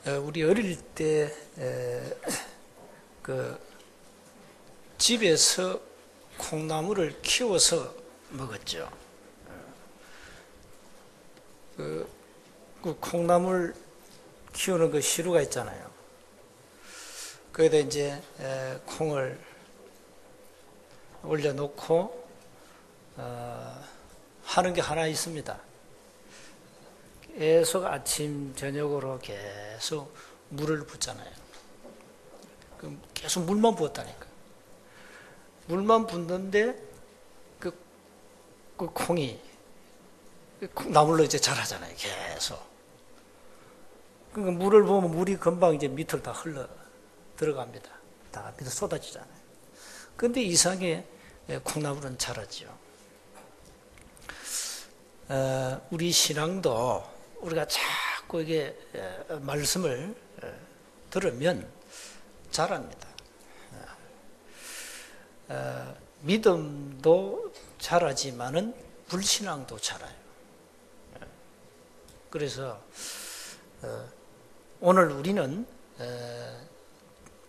우리 어릴 때 집에서 콩나물을 키워서 먹었죠. 그 콩나물 키우는 그 시루가 있잖아요. 거기다 이제 콩을 올려놓고 하는 게 하나 있습니다. 계속 아침 저녁으로 계속 물을 붓잖아요. 그럼 계속 물만 부었다니까. 물만 붓는데 그 콩이 나물로 이제 자라잖아요. 계속. 그러니까 물을 보면 물이 금방 이제 밑으로 다 흘러 들어갑니다. 다 밑으로 쏟아지잖아요. 근데 이상하게 콩나물은 자라죠. 우리 신앙도 우리가 자꾸 이게 말씀을 들으면 자랍니다. 믿음도 자라지만은 불신앙도 자라요. 그래서 오늘 우리는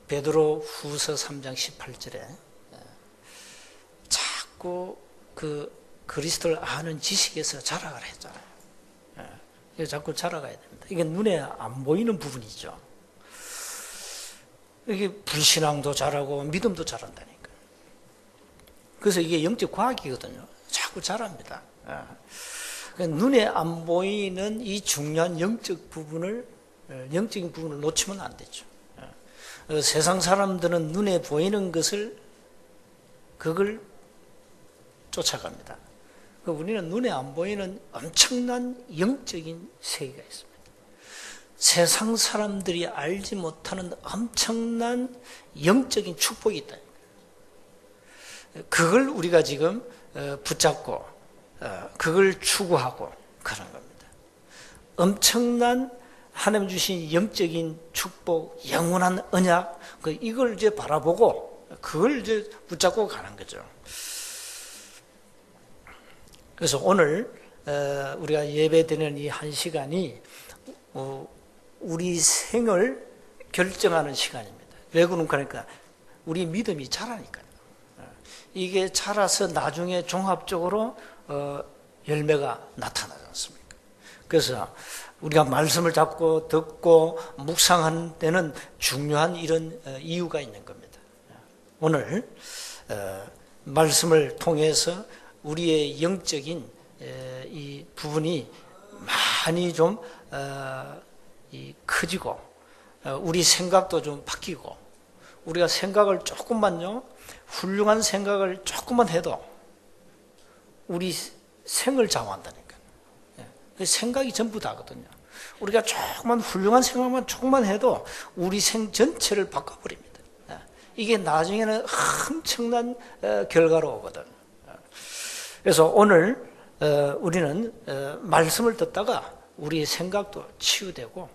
베드로 후서 3장 18절에 자꾸 그 그리스도를 아는 지식에서 자라가라 했잖아요. 이거 자꾸 자라가야 됩니다. 이게 눈에 안 보이는 부분이죠. 이게 불신앙도 자라고 믿음도 자란다니까. 그래서 이게 영적 과학이거든요. 자꾸 자랍니다. 눈에 안 보이는 이 중요한 영적인 부분을 놓치면 안 되죠. 세상 사람들은 눈에 보이는 그걸 쫓아갑니다. 우리는 눈에 안 보이는 엄청난 영적인 세계가 있습니다. 세상 사람들이 알지 못하는 엄청난 영적인 축복이 있다. 그걸 우리가 지금 붙잡고 그걸 추구하고 그런 겁니다. 엄청난 하나님 주신 영적인 축복, 영원한 언약, 이걸 이제 바라보고 그걸 이제 붙잡고 가는 거죠. 그래서 오늘 우리가 예배드리는 이 한 시간이 우리 생을 결정하는 시간입니다. 왜 그러니까 우리 믿음이 자라니까요. 이게 자라서 나중에 종합적으로 열매가 나타나지 않습니까? 그래서 우리가 말씀을 잡고 듣고 묵상하는 데는 중요한 이런 이유가 있는 겁니다. 오늘 말씀을 통해서 우리의 영적인 이 부분이 많이 좀 커지고 우리 생각도 좀 바뀌고 우리가 생각을 조금만요 훌륭한 생각을 조금만 해도 우리 생을 좌우한다니까요. 생각이 전부 다거든요. 우리가 조금만 훌륭한 생각만 조금만 해도 우리 생 전체를 바꿔버립니다. 이게 나중에는 엄청난 결과로 오거든. 그래서 오늘 우리는 말씀을 듣다가 우리의 생각도 치유되고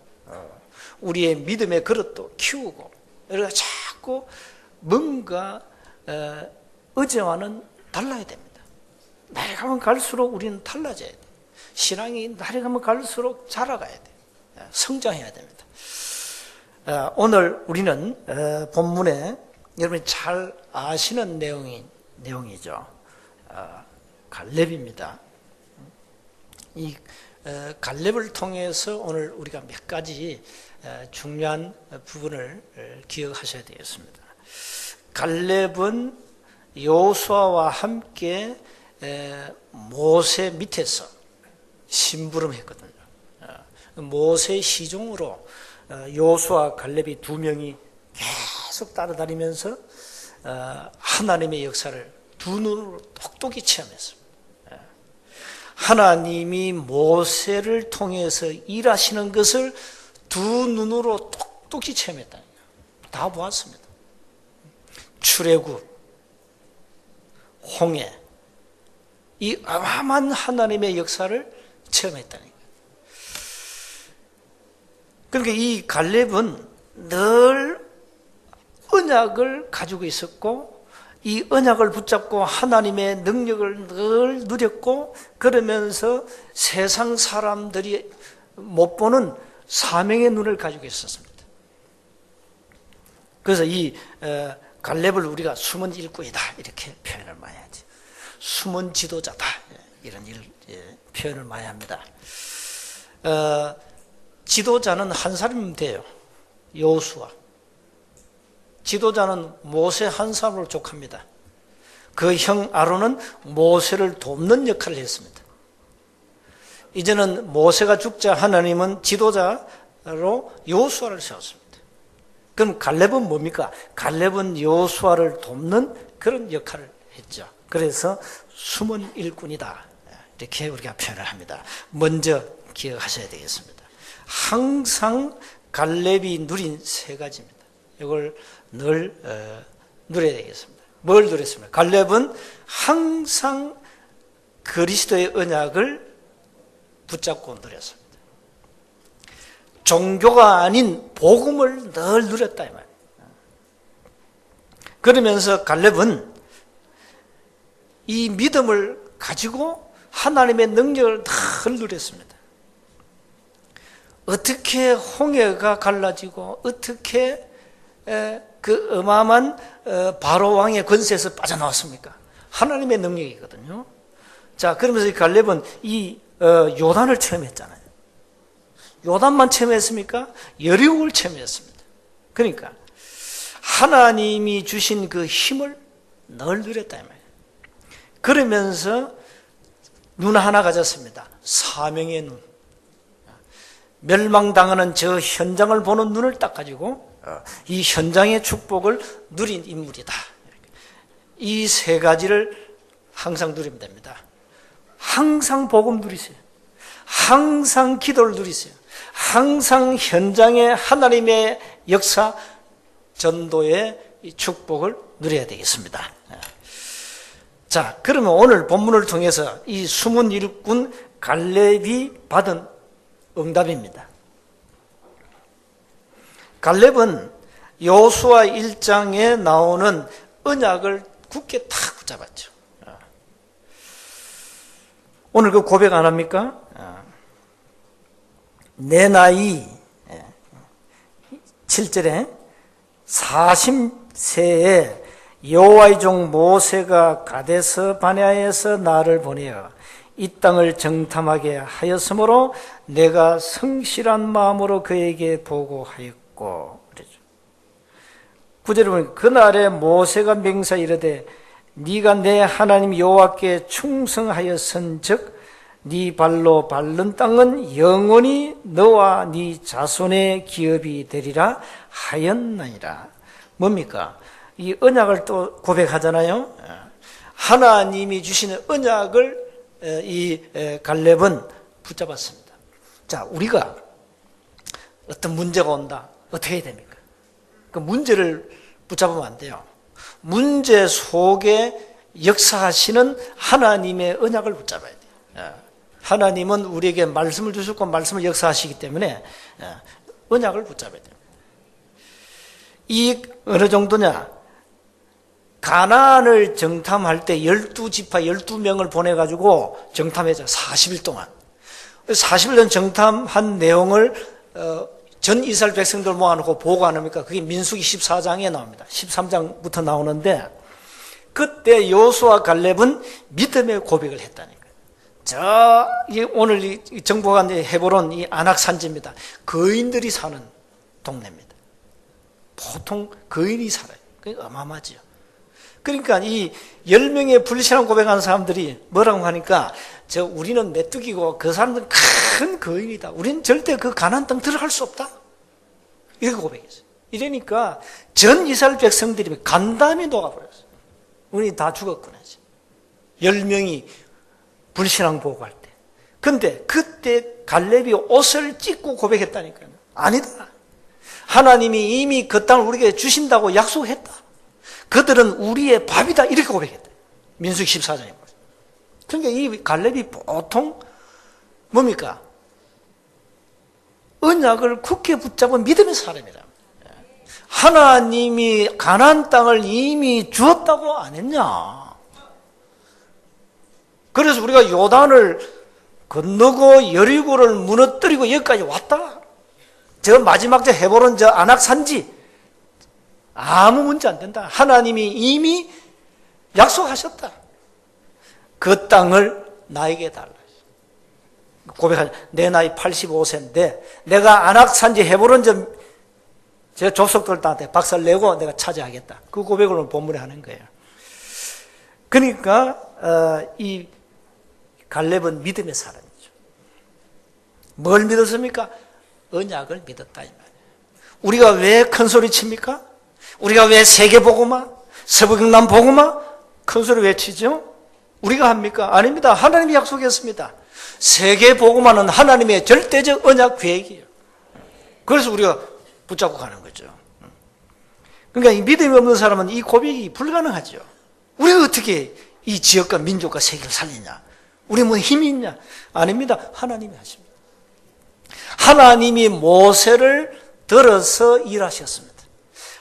우리의 믿음의 그릇도 키우고 우리가 자꾸 뭔가 어제와는 달라야 됩니다. 날이 가면 갈수록 우리는 달라져야 돼요. 신앙이 날이 가면 갈수록 자라가야 돼요. 성장해야 됩니다. 오늘 우리는 본문에 여러분이 잘 아시는 내용이죠. 갈렙입니다. 이 갈렙을 통해서 오늘 우리가 몇 가지 중요한 부분을 기억하셔야 되겠습니다. 갈렙은 여호수아와 함께 모세 밑에서 심부름했거든요. 모세 시종으로 여호수아 갈렙이 두 명이 계속 따라다니면서 하나님의 역사를 두 눈으로 똑똑히 체험했습니다. 하나님이 모세를 통해서 일하시는 것을 두 눈으로 똑똑히 체험했다니까. 다 보았습니다. 출애굽, 홍해, 이 어마어마한 하나님의 역사를 체험했다니까. 그러니까 이 갈렙은 늘 언약을 가지고 있었고 이 언약을 붙잡고 하나님의 능력을 늘 누렸고 그러면서 세상 사람들이 못 보는 사명의 눈을 가지고 있었습니다. 그래서 이 갈렙을 우리가 숨은 일꾼이다 이렇게 표현을 많이 하지. 숨은 지도자다 이런 표현을 많이 합니다. 지도자는 한 사람이면 돼요. 여호수아. 지도자는 모세 한 사람으로 족합니다. 그 형 아론은 모세를 돕는 역할을 했습니다. 이제는 모세가 죽자 하나님은 지도자로 여호수아를 세웠습니다. 그럼 갈렙은 뭡니까? 갈렙은 여호수아를 돕는 그런 역할을 했죠. 그래서 숨은 일꾼이다 이렇게 우리가 표현을 합니다. 먼저 기억하셔야 되겠습니다. 항상 갈렙이 누린 세 가지입니다. 이걸 늘 누려야 되겠습니다. 뭘 누렸습니까? 갈렙은 항상 그리스도의 언약을 붙잡고 누렸습니다. 종교가 아닌 복음을 늘 누렸다 이 말이에요. 그러면서 갈렙은 이 믿음을 가지고 하나님의 능력을 늘 누렸습니다. 어떻게 홍해가 갈라지고 어떻게 그 어마어마한 바로 왕의 권세에서 빠져나왔습니까? 하나님의 능력이거든요. 자, 그러면서 이 갈렙은 이 요단을 체험했잖아요. 요단만 체험했습니까? 여리고를 체험했습니다. 그러니까 하나님이 주신 그 힘을 늘 누렸다 이 말이에요. 그러면서 눈 하나 가졌습니다. 사명의 눈. 멸망당하는 저 현장을 보는 눈을 딱 가지고 이 현장의 축복을 누린 인물이다. 이 세 가지를 항상 누리면 됩니다. 항상 복음 누리세요. 항상 기도를 누리세요. 항상 현장의 하나님의 역사, 전도의 축복을 누려야 되겠습니다. 자, 그러면 오늘 본문을 통해서 이 숨은 일꾼 갈렙이 받은 응답입니다. 갈렙은 여호수아 1장에 나오는 언약을 굳게 탁 붙잡았죠. 오늘 그 고백 안 합니까? 내 나이 7절에 40세에 여호와의 종 모세가 가데스 바네아에서 나를 보내어 이 땅을 정탐하게 하였으므로 내가 성실한 마음으로 그에게 보고하였고 그랬죠. 9절에 보면 그날에 모세가 맹세하여 이르되 네가 내 하나님 여호와께 충성하였은즉 네 발로 밟는 땅은 영원히 너와 네 자손의 기업이 되리라 하였나이다. 뭡니까? 이 언약을 또 고백하잖아요. 하나님이 주시는 언약을 이 갈렙은 붙잡았습니다. 자, 우리가 어떤 문제가 온다. 어떻게 해야 됩니까? 그 문제를 붙잡으면 안 돼요. 문제 속에 역사하시는 하나님의 언약을 붙잡아야 돼요. 하나님은 우리에게 말씀을 주셨고 말씀을 역사하시기 때문에 언약을 붙잡아야 돼요. 이 어느 정도냐? 가나안을 정탐할 때 12지파 12명을 보내가지고 정탐했죠. 40일 동안. 40일 정탐한 내용을 전 이스라엘 백성들 모아놓고 보고 안 합니까? 그게 민수기 14장에 나옵니다. 13장부터 나오는데 그때 여호수아 갈렙은 믿음의 고백을 했다니까요. 오늘 이 정보가 헤브론 이 안악산지입니다. 거인들이 사는 동네입니다. 보통 거인이 살아요. 그러니까 어마어마하죠. 그러니까 이 10명의 불신앙 고백하는 사람들이 뭐라고 하니까 우리는 메뚜기고 그 사람들은 큰 거인이다. 우리는 절대 그 가나안 땅 들어갈 수 없다. 이렇게 고백했어요. 이러니까 전 이스라엘 백성들이 간담이 녹아버렸어요. 우리 다 죽었구나. 10명이 불신앙 보고할 때. 근데 그때 갈렙이 옷을 찢고 고백했다니까요. 아니다. 하나님이 이미 그 땅을 우리에게 주신다고 약속했다. 그들은 우리의 밥이다. 이렇게 고백했다. 민수기 14장에. 그러니까 이 갈렙이 보통 뭡니까? 언약을 굳게 붙잡은 믿음의 사람이라. 하나님이 가나안 땅을 이미 주었다고 안 했냐? 그래서 우리가 요단을 건너고 여리고를 무너뜨리고 여기까지 왔다. 저 마지막 저 헤브론 저 안악산지 아무 문제 안 된다. 하나님이 이미 약속하셨다. 그 땅을 나에게 달라. 고백하죠. 내 나이 85세인데 내가 안악산지 헤브론 제 조석들한테 박살 내고 내가 차지하겠다. 그 고백을 오늘 본문에 하는 거예요. 그러니까 이 갈렙은 믿음의 사람이죠. 뭘 믿었습니까? 언약을 믿었다 이 말이에요. 우리가 왜 큰 소리 칩니까? 우리가 왜 세계복음화, 서부경남 복음화 큰 소리 외치죠? 우리가 합니까? 아닙니다. 하나님이 약속했습니다. 세계복음화는 하나님의 절대적 언약 계획이에요. 그래서 우리가 붙잡고 가는 거죠. 그러니까 이 믿음이 없는 사람은 이 고백이 불가능하죠. 우리가 어떻게 이 지역과 민족과 세계를 살리냐? 우리 뭐 힘이 있냐? 아닙니다. 하나님이 하십니다. 하나님이 모세를 들어서 일하셨습니다.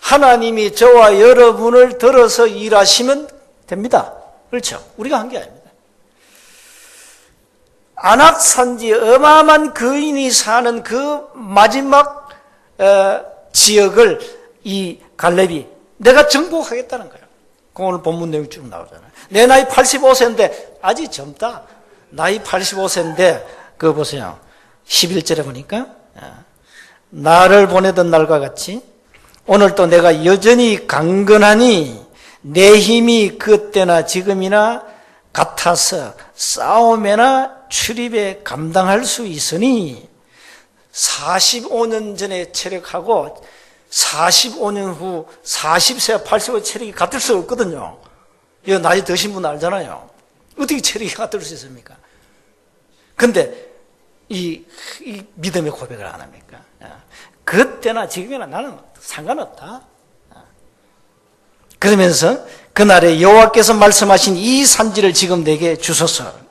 하나님이 저와 여러분을 들어서 일하시면 됩니다. 그렇죠? 우리가 한 게 아닙니다. 안악산지 어마어마한 거인이 사는 그 마지막 지역을 이 갈렙이 내가 정복하겠다는 거예요. 오늘 본문 내용이 쭉 나오잖아요. 내 나이 85세인데 아직 젊다. 나이 85세인데 그거 보세요. 11절에 보니까 나를 보내던 날과 같이 오늘도 내가 여전히 강건하니 내 힘이 그때나 지금이나 같아서 싸움에나 출입에 감당할 수 있으니 45년 전에 체력하고 45년 후 40세, 80세 체력이 같을 수 없거든요. 이거 나이 드신 분 알잖아요. 어떻게 체력이 같을 수 있습니까? 근데 이 믿음의 고백을 안 합니까? 그때나 지금이나 나는 상관없다. 그러면서 그날에 여호와께서 말씀하신 이 산지를 지금 내게 주소서.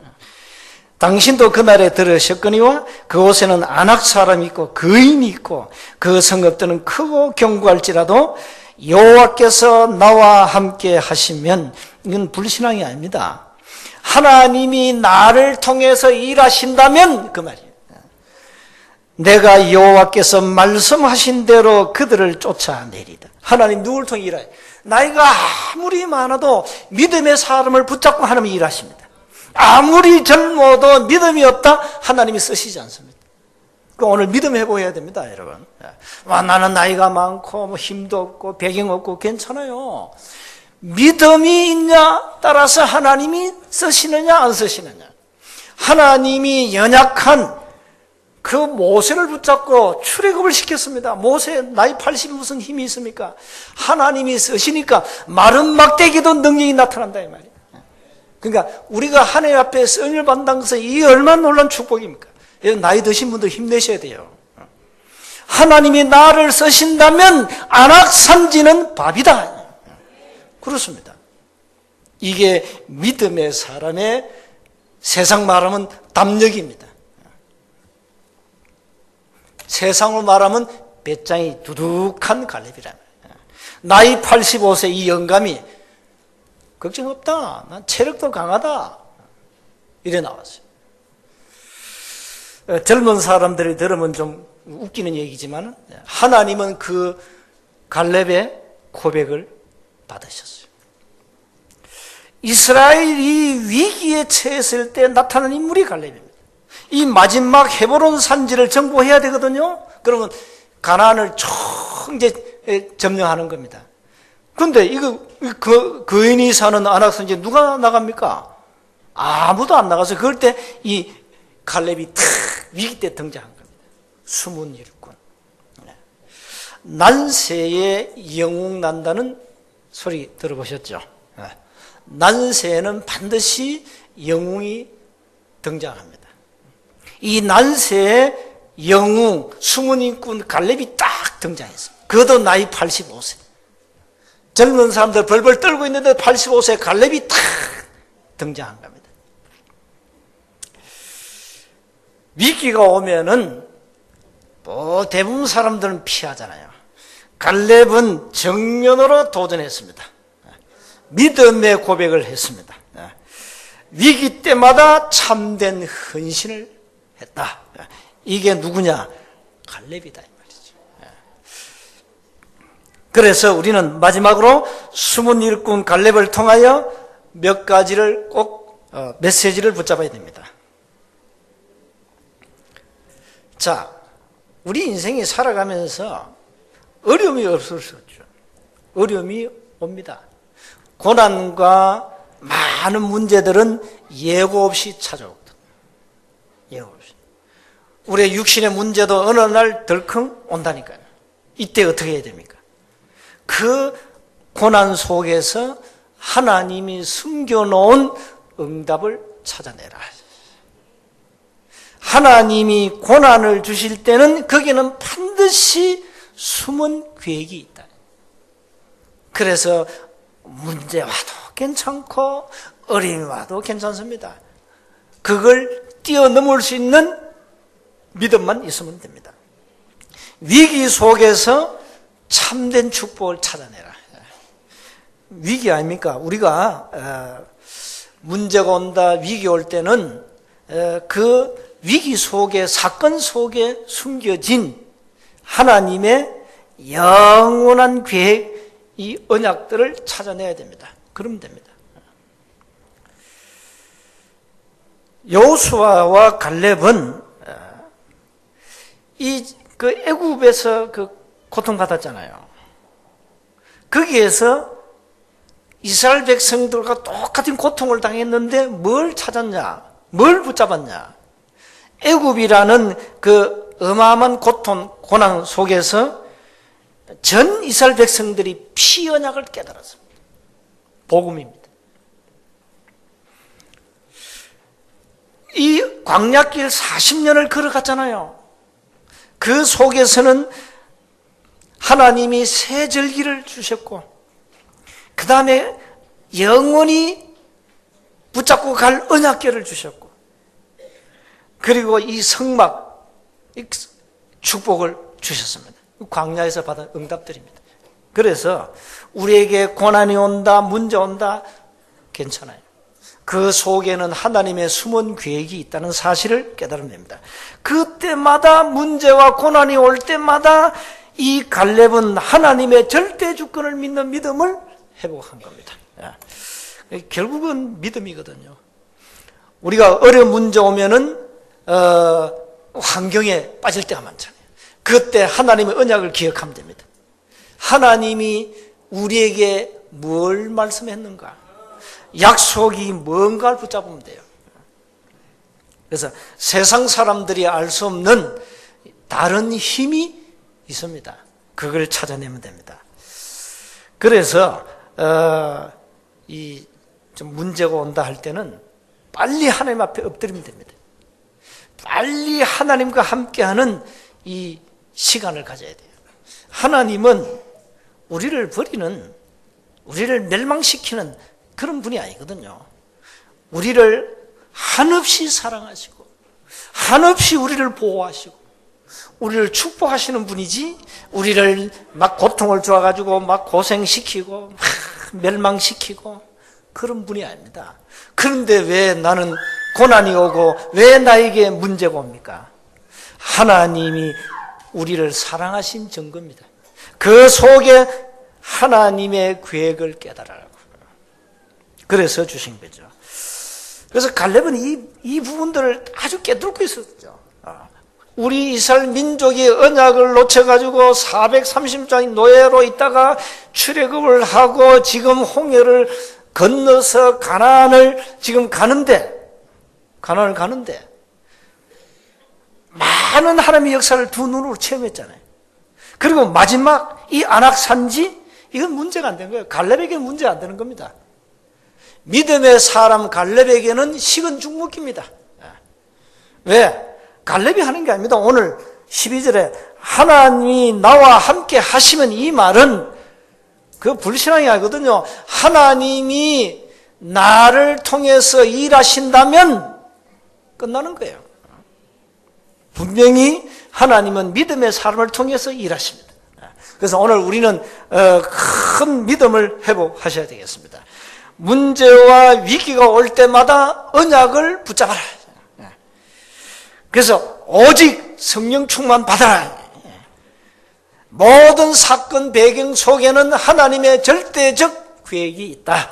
당신도 그날에 들으셨거니와 그곳에는 안악 사람이 있고 거인이 있고 그 성읍들은 크고 견고할지라도 여호와께서 나와 함께 하시면 이건 불신앙이 아닙니다. 하나님이 나를 통해서 일하신다면 그 말이에요. 내가 여호와께서 말씀하신 대로 그들을 쫓아내리다. 하나님 누굴 통해 일해요? 나이가 아무리 많아도 믿음의 사람을 붙잡고 하나님이 일하십니다. 아무리 젊어도 믿음이 없다 하나님이 쓰시지 않습니다. 오늘 믿음 회복해야 됩니다, 여러분. 나는 나이가 많고 뭐 힘도 없고 배경 없고 괜찮아요. 믿음이 있냐 따라서 하나님이 쓰시느냐 안 쓰시느냐. 하나님이 연약한 그 모세를 붙잡고 출애굽을 시켰습니다. 모세 나이 80이 무슨 힘이 있습니까? 하나님이 쓰시니까 마른 막대기도 능력이 나타난다 이 말이에요. 그러니까 우리가 하나님 앞에 쓰임을 받는다는 것은 이 얼마나 놀라운 축복입니까? 나이 드신 분들 힘내셔야 돼요. 하나님이 나를 쓰신다면 안악산지는 밥이다. 그렇습니다. 이게 믿음의 사람의 세상 말하면 담력입니다. 세상으로 말하면 배짱이 두둑한 갈렙이라면 나이 85세 이 영감이 걱정 없다. 난 체력도 강하다. 이래 나왔어요. 젊은 사람들이 들으면 좀 웃기는 얘기지만 하나님은 그 갈렙의 고백을 받으셨어요. 이스라엘이 위기에 처했을 때 나타난 인물이 갈렙입니다. 이 마지막 헤브론 산지를 정복해야 되거든요. 그러면 가나안을 총 이제 점령하는 겁니다. 그런데 이거 거인이 사는 안악산지 누가 나갑니까? 아무도 안 나가서 그럴 때 이 갈렙이 탁 위기 때 등장한 겁니다. 숨은 일꾼. 난세에 영웅 난다는 소리 들어보셨죠? 난세에는 반드시 영웅이 등장합니다. 이 난세에 영웅, 숨은 일꾼 갈렙이 딱 등장했습니다. 그것도 나이 85세. 젊은 사람들 벌벌 떨고 있는데 85세 갈렙이 탁 등장한 겁니다. 위기가 오면은 뭐 대부분 사람들은 피하잖아요. 갈렙은 정면으로 도전했습니다. 믿음의 고백을 했습니다. 위기 때마다 참된 헌신을 했다. 이게 누구냐? 갈렙이다 이 말이죠. 그래서 우리는 마지막으로 숨은 일꾼 갈렙을 통하여 몇 가지를 꼭 메시지를 붙잡아야 됩니다. 자, 우리 인생이 살아가면서 어려움이 없을 수 없죠. 어려움이 옵니다. 고난과 많은 문제들은 예고 없이 찾아오거든. 예고 없이. 우리의 육신의 문제도 어느 날 덜컹 온다니까요. 이때 어떻게 해야 됩니까? 그 고난 속에서 하나님이 숨겨놓은 응답을 찾아내라. 하나님이 고난을 주실 때는 거기는 반드시 숨은 계획이 있다. 그래서 문제 와도 괜찮고 어려움이 와도 괜찮습니다. 그걸 뛰어넘을 수 있는 믿음만 있으면 됩니다. 위기 속에서 참된 축복을 찾아내라. 위기 아닙니까? 우리가 문제가 온다, 위기 올 때는 그 위기 속에, 사건 속에 숨겨진 하나님의 영원한 계획, 이 언약들을 찾아내야 됩니다. 그러면 됩니다. 여호수아와 갈렙은 그 애굽에서 그 고통받았잖아요. 거기에서 이스라엘 백성들과 똑같은 고통을 당했는데 뭘 찾았냐? 뭘 붙잡았냐? 애굽이라는 그 어마어마한 고난 속에서 전 이스라엘 백성들이 피 언약을 깨달았습니다. 복음입니다. 이 광야길 40년을 걸어갔잖아요. 그 속에서는 하나님이 새 절기를 주셨고, 그 다음에 영원히 붙잡고 갈 언약궤를 주셨고, 그리고 이 성막, 이 축복을 주셨습니다. 광야에서 받은 응답들입니다. 그래서 우리에게 고난이 온다, 문제 온다, 괜찮아요. 그 속에는 하나님의 숨은 계획이 있다는 사실을 깨달으면 됩니다. 그때마다 문제와 고난이 올 때마다 이 갈렙은 하나님의 절대 주권을 믿는 믿음을 회복한 겁니다. 결국은 믿음이거든요. 우리가 어려운 문제 오면은 환경에 빠질 때가 많잖아요. 그때 하나님의 언약을 기억하면 됩니다. 하나님이 우리에게 뭘 말씀했는가? 약속이 뭔가를 붙잡으면 돼요. 그래서 세상 사람들이 알 수 없는 다른 힘이 있습니다. 그걸 찾아내면 됩니다. 그래서 좀 문제가 온다 할 때는 빨리 하나님 앞에 엎드리면 됩니다. 빨리 하나님과 함께하는 이 시간을 가져야 돼요. 하나님은 우리를 버리는, 우리를 멸망시키는 그런 분이 아니거든요. 우리를 한없이 사랑하시고 한없이 우리를 보호하시고 우리를 축복하시는 분이지, 우리를 막 고통을 주어가지고 막 고생시키고 막 멸망시키고 그런 분이 아닙니다. 그런데 왜 나는 고난이 오고 왜 나에게 문제가 옵니까? 하나님이 우리를 사랑하신 증거입니다. 그 속에 하나님의 계획을 깨달으라고. 그래서 주신 거죠. 그래서 갈렙은 이 부분들을 아주 깨닫고 있었죠. 우리 이스라엘 민족이 언약을 놓쳐가지고 430장의 노예로 있다가 출애굽을 하고 지금 홍해를 건너서 가나안을 지금 가는데 많은 하나님의 역사를 두 눈으로 체험했잖아요. 그리고 마지막 이 안악산지, 이건 문제가 안 된 거예요. 갈렙에게는 문제가 안 되는 겁니다. 믿음의 사람 갈렙에게는 식은 죽 먹기입니다. 왜? 갈렙이 하는 게 아닙니다. 오늘 12절에 하나님이 나와 함께 하시면, 이 말은 그 불신앙이 아니거든요. 하나님이 나를 통해서 일하신다면 끝나는 거예요. 분명히 하나님은 믿음의 사람을 통해서 일하십니다. 그래서 오늘 우리는 큰 믿음을 회복하셔야 되겠습니다. 문제와 위기가 올 때마다 언약을 붙잡아라. 그래서 오직 성령 충만 받아라. 모든 사건 배경 속에는 하나님의 절대적 계획이 있다.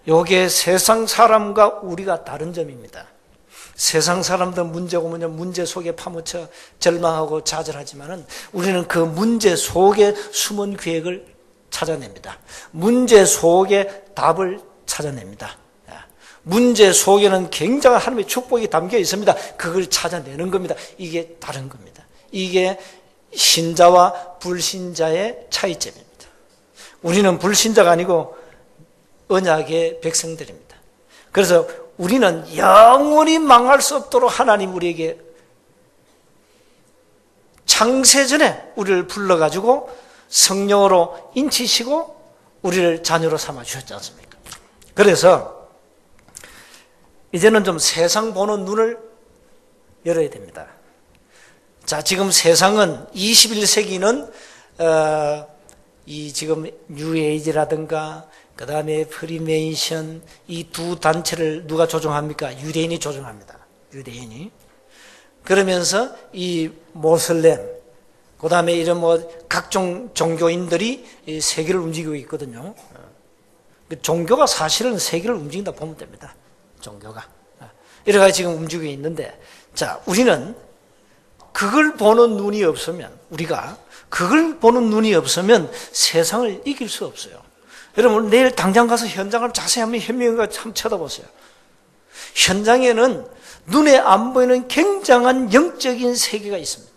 이게 세상 사람과 우리가 다른 점입니다. 세상 사람들 문제가 뭐냐, 문제 속에 파묻혀 절망하고 좌절하지만은 우리는 그 문제 속에 숨은 계획을 찾아냅니다. 문제 속에 답을 찾아냅니다. 문제 속에는 굉장한 하나님의 축복이 담겨 있습니다. 그걸 찾아내는 겁니다. 이게 다른 겁니다. 이게 신자와 불신자의 차이점입니다. 우리는 불신자가 아니고 언약의 백성들입니다. 그래서 우리는 영원히 망할 수 없도록 하나님 우리에게 창세전에 우리를 불러가지고 성령으로 인치시고 우리를 자녀로 삼아 주셨지 않습니까? 그래서 이제는 좀 세상 보는 눈을 열어야 됩니다. 자, 지금 세상은 21세기는 이 지금 뉴에이지라든가 그 다음에 프리메이션 이 두 단체를 누가 조종합니까? 유대인이 조종합니다. 유대인이. 그러면서 이 모슬렘, 그 다음에 이런 각종 종교인들이 이 세계를 움직이고 있거든요. 종교가 사실은 세계를 움직인다 보면 됩니다. 종교가. 이래가 지금 움직이고 있는데, 자, 우리는 그걸 보는 눈이 없으면, 우리가 그걸 보는 눈이 없으면 세상을 이길 수 없어요. 여러분, 내일 당장 가서 현장을 자세히 한번 현명하게 참 쳐다보세요. 현장에는 눈에 안 보이는 굉장한 영적인 세계가 있습니다.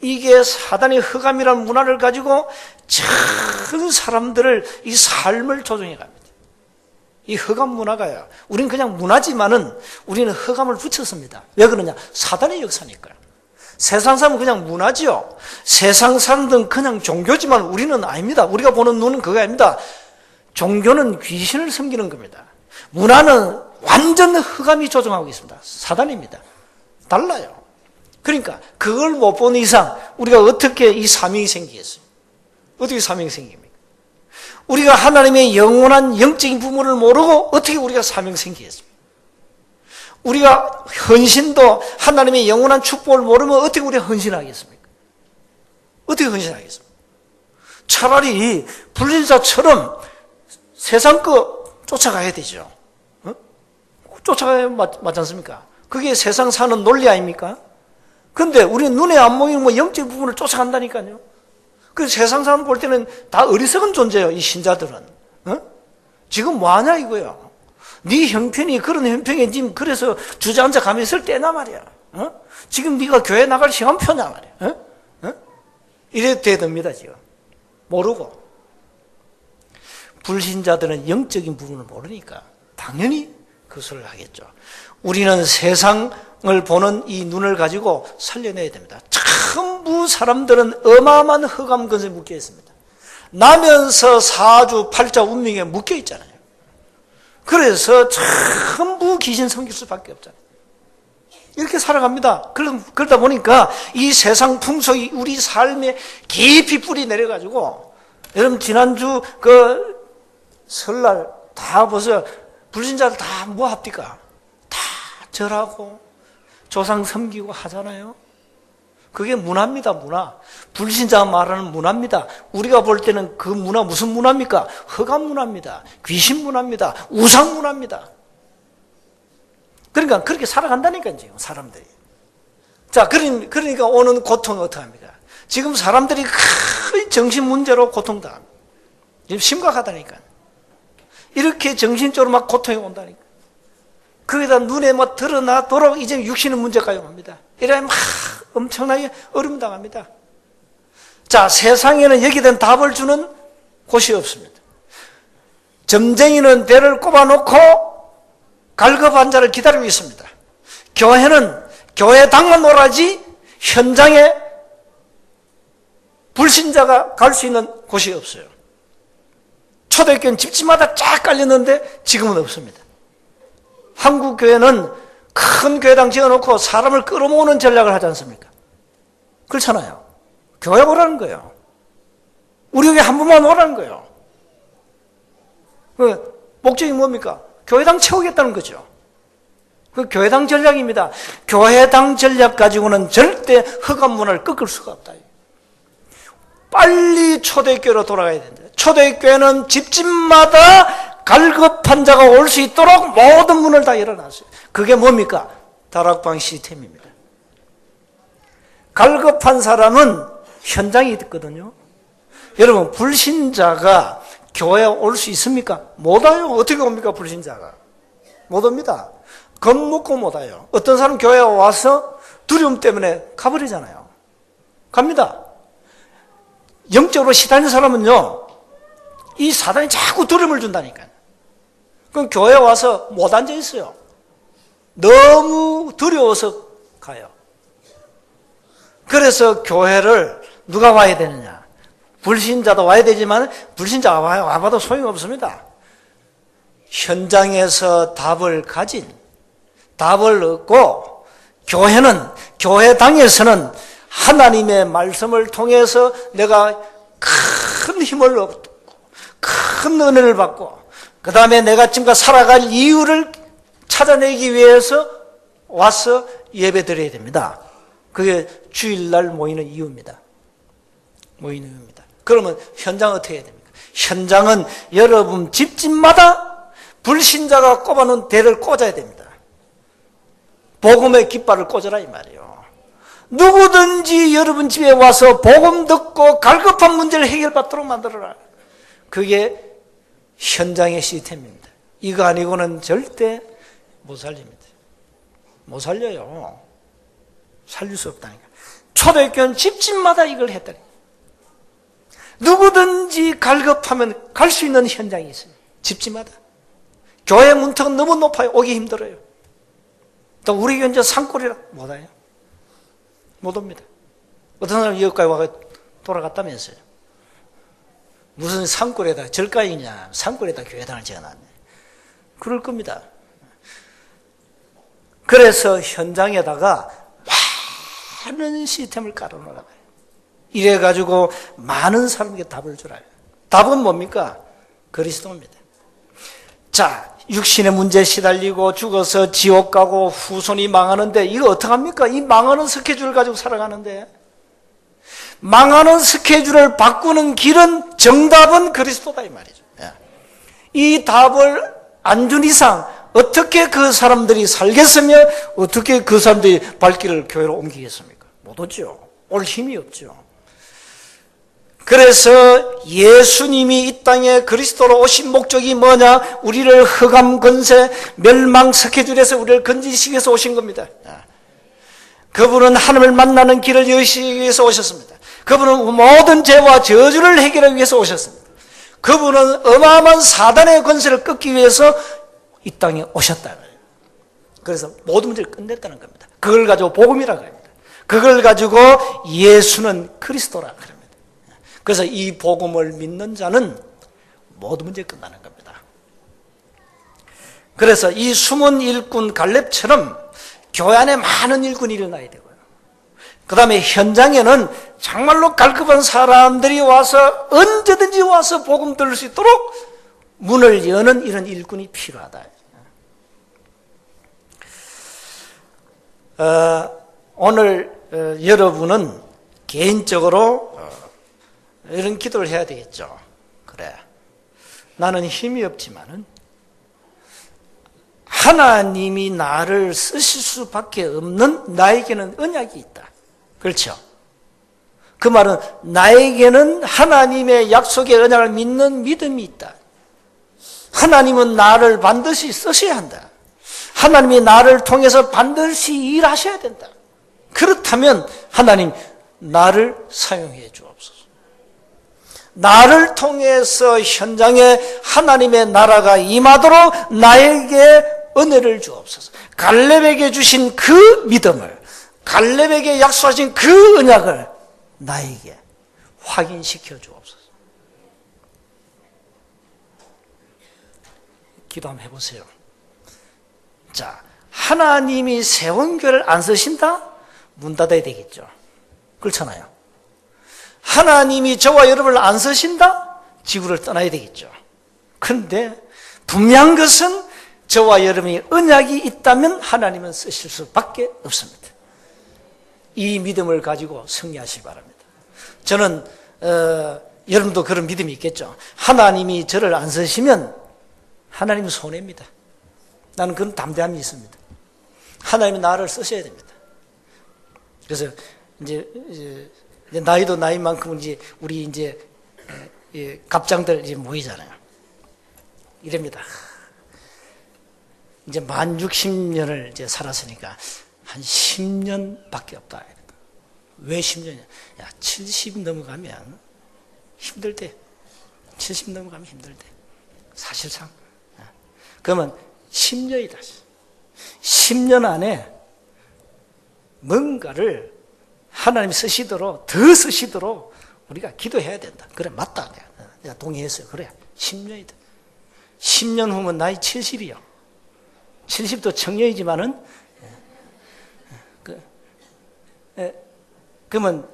이게 사단의 흑암이라는 문화를 가지고 전 사람들을 이 삶을 조종해 갑니다. 이 흑암 문화가요. 우리는 그냥 문화지만은 우리는 흑암을 붙였습니다. 왜 그러냐? 사단의 역사니까요. 세상 사람은 그냥 문화지요. 세상 사람들은 그냥 종교지만 우리는 아닙니다. 우리가 보는 눈은 그거 아닙니다. 종교는 귀신을 섬기는 겁니다. 문화는 완전 흑암이 조종하고 있습니다. 사단입니다. 달라요. 그러니까 그걸 못 보는 이상 우리가 어떻게 이 사명이 생기겠어요? 어떻게 사명이 생깁니까? 우리가 하나님의 영원한 영적인 부분을 모르고 어떻게 우리가 사명이 생기겠습니까? 우리가 헌신도 하나님의 영원한 축복을 모르면 어떻게 우리가 헌신하겠습니까? 어떻게 헌신하겠습니까? 차라리 불신자처럼 세상 거 쫓아가야 되죠. 쫓아가야 맞지 않습니까? 그게 세상 사는 논리 아닙니까? 근데 우리는 눈에 안 보이는 영적 부분을 쫓아간다니까요. 그 세상 사람 볼 때는 다 어리석은 존재예요, 이 신자들은. 지금 뭐 하냐 이거야. 네 형편이 그런 형편에 지금 그래서 주저앉아 가만히 있을 때나 말이야. 지금 네가 교회 나갈 시간표냐 말이야. 이래도 되답니다, 지금. 모르고. 불신자들은 영적인 부분을 모르니까 당연히 그 소리를 하겠죠. 우리는 세상을 보는 이 눈을 가지고 살려내야 됩니다. 전부 사람들은 어마어마한 흑암 근성에 묶여 있습니다. 나면서 사주, 팔자, 운명에 묶여 있잖아요. 그래서 전부 귀신 섬길 수밖에 없잖아요. 이렇게 살아갑니다. 그러다 보니까 이 세상 풍속이 우리 삶에 깊이 뿌리 내려가지고, 여러분 지난주 그 설날 다 보세요. 불신자들 다 뭐 합니까? 다 절하고 조상 섬기고 하잖아요. 그게 문화입니다, 문화. 불신자가 말하는 문화입니다. 우리가 볼 때는 그 문화 무슨 문화입니까? 흑암 문화입니다. 귀신 문화입니다. 우상 문화입니다. 그러니까 그렇게 살아간다니까요, 지금 사람들이. 자, 그러니까 오는 고통은 어떻게 합니까? 지금 사람들이 큰 정신 문제로 고통당합니다. 지금 심각하다니까요. 이렇게 정신적으로 막 고통이 온다니까. 거기다 눈에 막 드러나도록 이제 육신의 문제까지 옵니다. 이래 막 엄청나게 어려움 당합니다. 자, 세상에는 여기에 대한 답을 주는 곳이 없습니다. 점쟁이는 배를 꼽아놓고 갈급한 자를 기다리고 있습니다. 교회는 교회당만 놀아지 현장에 불신자가 갈 수 있는 곳이 없어요. 초대교회는 집집마다 쫙 깔렸는데 지금은 없습니다. 한국 교회는 큰 교회당 지어놓고 사람을 끌어모으는 전략을 하지 않습니까? 그렇잖아요. 교회 오라는 거예요. 우리 교회 한 번만 오라는 거예요. 목적이 뭡니까? 교회당 채우겠다는 거죠. 그 교회당 전략입니다. 교회당 전략 가지고는 절대 흑암 문화를 꺾을 수가 없다. 초대교회로 돌아가야 된다. 초대교회는 집집마다 갈급한 자가 올 수 있도록 모든 문을 다 열어놨어요. 그게 뭡니까? 다락방 시스템입니다. 갈급한 사람은 현장이 있거든요. 여러분, 불신자가 교회에 올 수 있습니까? 못 와요. 어떻게 옵니까? 불신자가 못 옵니다. 겁먹고 못 와요. 어떤 사람 교회에 와서 두려움 때문에 가버리잖아요. 갑니다. 영적으로 시달리는 사람은요, 이 사단이 자꾸 두려움을 준다니까요. 그럼 교회에 와서 못 앉아 있어요. 너무 두려워서 가요. 그래서 교회를 누가 와야 되느냐? 불신자도 와야 되지만 불신자가 와봐도 소용없습니다. 현장에서 답을 가진, 답을 얻고, 교회당에서는 하나님의 말씀을 통해서 내가 큰 힘을 얻고 큰 은혜를 받고, 그 다음에 내가 지금까지 살아갈 이유를 찾아내기 위해서 와서 예배 드려야 됩니다. 그게 주일날 모이는 이유입니다. 그러면 현장은 어떻게 해야 됩니까? 현장은 여러분 집집마다 불신자가 꼽아놓은 대를 꽂아야 됩니다. 복음의 깃발을 꽂아라 이 말이에요. 누구든지 여러분 집에 와서 복음 듣고 갈급한 문제를 해결받도록 만들어라. 그게 현장의 시스템입니다. 이거 아니고는 절대 못 살립니다. 못 살려요. 살릴 수 없다니까. 초대교회는 집집마다 이걸 했다니. 누구든지 갈급하면 갈 수 있는 현장이 있어요. 집집마다. 교회 문턱은 너무 높아요. 오기 힘들어요. 또 우리 교회 이제 산골이라 못 와요. 못 옵니다. 어떤 사람이 여기까지 와서 돌아갔다면서요. 무슨 산골에다 절가이냐, 산골에다 교회당을 지어놨네. 그럴 겁니다. 그래서 현장에다가 많은 시스템을 깔아놓으라고요. 이래가지고 많은 사람에게 답을 주라요. 답은 뭡니까? 그리스도입니다. 자, 육신의 문제에 시달리고 죽어서 지옥 가고 후손이 망하는데 이거 어떡합니까? 이 망하는 스케줄을 가지고 살아가는데, 망하는 스케줄을 바꾸는 길은, 정답은 그리스도다 이 말이죠. 이 답을 안 준 이상 어떻게 그 사람들이 살겠으며 어떻게 그 사람들이 발길을 교회로 옮기겠습니까? 못 오죠. 올 힘이 없죠. 그래서 예수님이 이 땅에 그리스도로 오신 목적이 뭐냐? 우리를 흑암 권세, 멸망 스케줄에서 우리를 건지시기 위해서 오신 겁니다. 그분은 하나님을 만나는 길을 여시기 위해서 오셨습니다. 그분은 모든 죄와 저주를 해결하기 위해서 오셨습니다. 그분은 어마어마한 사단의 권세를 끊기 위해서 이 땅에 오셨다. 그래서 모든 문제를 끝냈다는 겁니다. 그걸 가지고 복음이라고 합니다. 그걸 가지고 예수는 그리스도라 그럽니다. 그래서 이 복음을 믿는 자는 모든 문제 끝나는 겁니다. 그래서 이 숨은 일꾼 갈렙처럼 교회 안에 많은 일꾼이 일어나야 되고요. 그 다음에 현장에는 정말로 갈급한 사람들이 와서 언제든지 와서 복음 들을 수 있도록 문을 여는 이런 일꾼이 필요하다. 오늘 여러분은 개인적으로 이런 기도를 해야 되겠죠. 그래, 나는 힘이 없지만은 하나님이 나를 쓰실 수밖에 없는 나에게는 언약이 있다. 그렇죠? 그 말은 나에게는 하나님의 약속의 언약을 믿는 믿음이 있다. 하나님은 나를 반드시 쓰셔야 한다. 하나님이 나를 통해서 반드시 일하셔야 된다. 그렇다면 하나님 나를 사용해 주옵소서. 나를 통해서 현장에 하나님의 나라가 임하도록 나에게 은혜를 주옵소서. 갈렙에게 주신 그 믿음을, 갈렙에게 약속하신 그 언약을 나에게 확인시켜 주옵소서. 기도 한번 해보세요. 자, 하나님이 세운 교회를 안 쓰신다? 문 닫아야 되겠죠. 그렇잖아요. 하나님이 저와 여러분을 안 쓰신다? 지구를 떠나야 되겠죠. 그런데 분명한 것은 저와 여러분이 언약이 있다면 하나님은 쓰실 수밖에 없습니다. 이 믿음을 가지고 승리하시기 바랍니다. 저는 여러분도 그런 믿음이 있겠죠. 하나님이 저를 안 쓰시면 하나님은 손해입니다. 나는 그런 담대함이 있습니다. 하나님이 나를 쓰셔야 됩니다. 그래서 이제 나이도 나인 만큼 이제 우리 이제 갑장들 이제 모이잖아요. 이랍니다. 이제 만 60년을 이제 살았으니까 한 10년밖에 없다. 왜 10년이야? 야, 70 넘어가면 힘들대. 70 넘어가면 힘들대. 사실상. 그러면 10년이다. 10년 안에 뭔가를 하나님이 쓰시도록, 더 쓰시도록 우리가 기도해야 된다. 그래, 맞다. 내가 동의했어요. 그래, 10년이다. 10년 후면 나이 70이요. 70도 청년이지만은, 그러면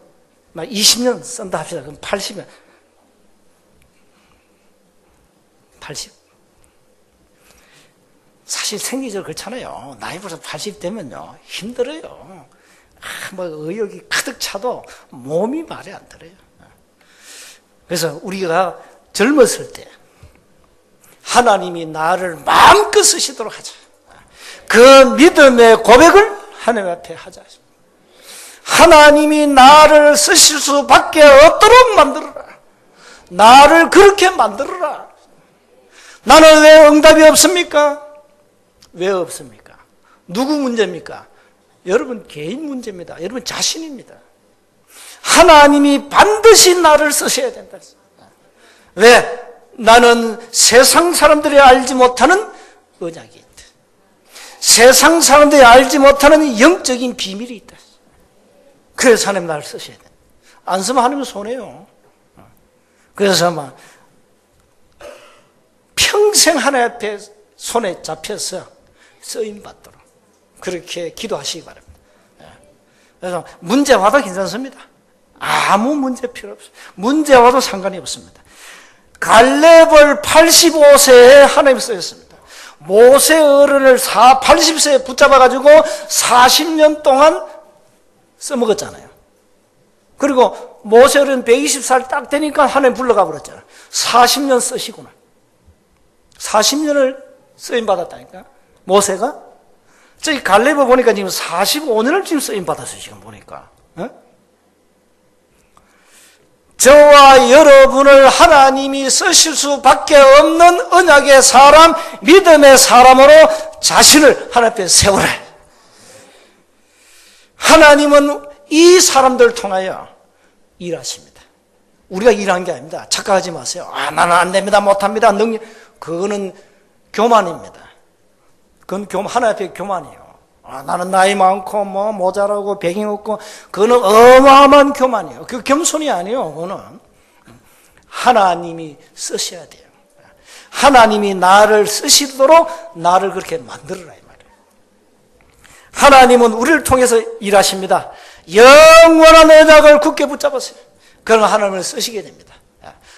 20년 쓴다 합시다. 그럼 80년. 80. 사실 생리적으로 그렇잖아요. 나이 벌써 80 되면요. 힘들어요. 뭐 의욕이 가득 차도 몸이 말이 안 들어요. 그래서 우리가 젊었을 때 하나님이 나를 마음껏 쓰시도록 하자. 그 믿음의 고백을 하나님 앞에 하자. 하나님이 나를 쓰실 수밖에 없도록 만들어라. 나를 그렇게 만들어라. 나는 왜 응답이 없습니까? 왜 없습니까? 누구 문제입니까? 여러분 개인 문제입니다. 여러분 자신입니다. 하나님이 반드시 나를 쓰셔야 된다. 왜? 나는 세상 사람들이 알지 못하는 언약이 있다. 세상 사람들이 알지 못하는 영적인 비밀이 있다. 그래서 하나님 나를 쓰셔야 돼. 안 쓰면 하나님은 손해요. 그래서 아마 평생 하나님 앞에 손에 잡혀서 쓰임받도록 그렇게 기도하시기 바랍니다. 그래서 문제 와도 괜찮습니다. 아무 문제 필요 없어요. 문제 와도 상관이 없습니다. 갈렙을 85세에 하나님 쓰였습니다. 모세 어른을 80세에 붙잡아가지고 40년 동안 써먹었잖아요. 그리고 모세 어른 120살 딱 되니까 하나님 불러가 버렸잖아요. 40년 쓰시구나. 40년을 쓰임받았다니까. 모세가? 저기 갈렙을 보니까 지금 45년을 지금 쓰임받았어요. 지금 보니까. 저와 여러분을 하나님이 쓰실 수밖에 없는 언약의 사람, 믿음의 사람으로 자신을 하나님 앞에 세우라. 하나님은 이 사람들을 통하여 일하십니다. 우리가 일한 게 아닙니다. 착각하지 마세요. 나는 안 됩니다. 못합니다. 그거는 교만입니다. 그건 하나님 앞에 교만이에요. 나는 나이 많고 뭐 모자라고 배경 없고 그거는 어마어마한 교만이에요. 그 겸손이 아니에요. 그거는 하나님이 쓰셔야 돼요. 하나님이 나를 쓰시도록 나를 그렇게 만들어라 이 말이에요. 하나님은 우리를 통해서 일하십니다. 영원한 언약을 굳게 붙잡으세요. 그럼 하나님을 쓰시게 됩니다.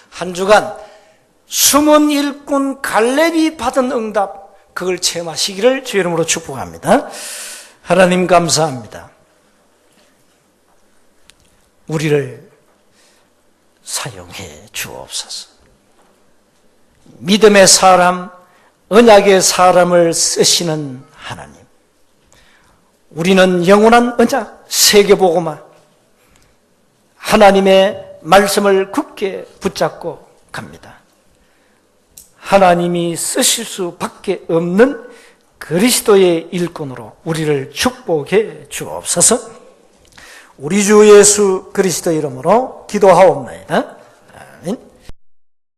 한 주간 숨은 일꾼 갈렙이 받은 응답 그걸 체험하시기를 주의 이름으로 축복합니다. 하나님 감사합니다. 우리를 사용해 주옵소서. 믿음의 사람, 언약의 사람을 쓰시는 하나님. 우리는 영원한 언약, 세계복음화, 하나님의 말씀을 굳게 붙잡고 갑니다. 하나님이 쓰실 수밖에 없는 그리스도의 일꾼으로 우리를 축복해 주옵소서. 우리 주 예수 그리스도 이름으로 기도하옵나이다. 아멘.